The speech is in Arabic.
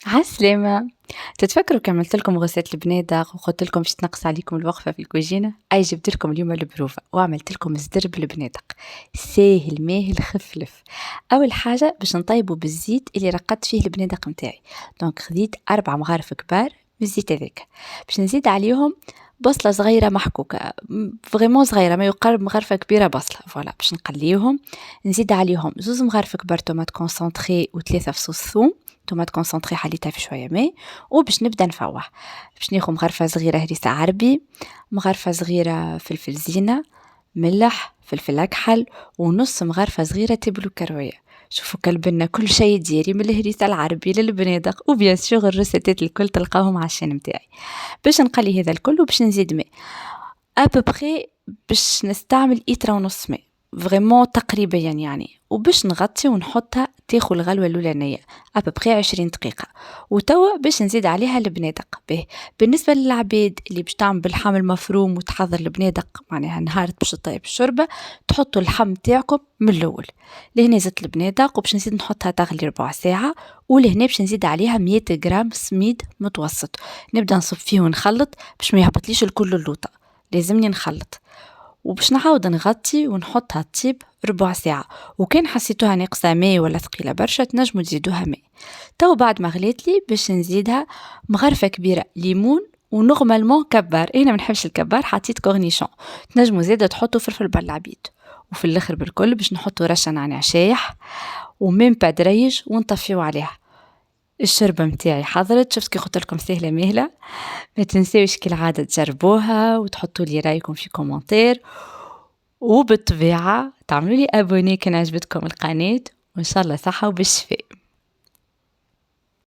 عالسلامة. تتفكروا كي عملت لكم غسالة البنادق وقلت لكم باش تنقص عليكم الوقفة في الكوجينة؟ أي جبت لكم اليوم البروفة وعملت لكم صدر بالبنادق ساهل ماهل خفلف. أول حاجة باش نطيبوا بالزيت اللي رقدت فيه البنادق متاعي، دونك خذيت 4 مغارف كبار من الزيت هذاك، باش نزيد عليهم بصلة صغيرة محكوكة فريمون صغيرة ما يقارب مغرفة كبيرة بصلة، فوالا باش نقليهم. نزيد عليهم 2 مغارف كبار طوماط كونسونطري و3 فصوص ثوم، طوماط كونسونطري حليتها في شوية ماء. وباش نبدا نفوح، باش ناخذ مغرفة صغيرة هريسة عربي، مغرفة صغيرة فلفل زينة، ملح، فلفل أكحل، ونص مغرفة صغيرة تبل وكروية. شوفوا كلبنا كل شيء ديري من الهريسة العربي للبنادق، وبيان سور الريسيتات الكل تلقاهم على الشان متاعي. باش نقلي هذا الكل وباش نزيد ماء ابوبخي، باش نستعمل 1.5 ماء فريمون تقريبا يعني، وباش نغطي ونحطها تاخذ الغلوه الاولانيه ابوبخي 20 دقيقه. وتوا باش نزيد عليها البنادق. به بالنسبه للعباد اللي باش تعمل باللحم المفروم وتحضر البنادق معناها نهار باش تطيب الشوربه، تحطوا اللحم تاعكم من الاول. لهنا زدت البنادق وباش نزيد نحطها تغلي ربع ساعه، ولهنا باش نزيد عليها 100 غرام سميد متوسط. نبدا نصب فيه ونخلط باش ما يهبطليش الكل اللوطه، لازمني نخلط. وباش نعاود نغطي ونحطها تطيب ربع ساعة، وكان حسيتوها ناقصة ماء ولا ثقيلة برشا تنجموا تزيدوها ماء. تو بعد ما غليت لي باش نزيدها مغرفة كبيرة ليمون، ونورمالمون كبار، انا ما نحبش الكبار، حطيت كورنيشون. تنجموا زيادة تحطوا فلفل بالعبيد. وفي الاخر بالكل باش نحطوا رشة نعناع شايح وميم با دريج ونطفيو عليها. الشربة متاعي حضرت، شفت كي قلت لكم سهلة مهلة. ما تنساوش كالعادة تجربوها وتحطوا لي رايكم في كومنتير، وبالطبيعة تعملوا لي ابوني كان عجبتكم القناة، وان شاء الله صحة وبالشفاء.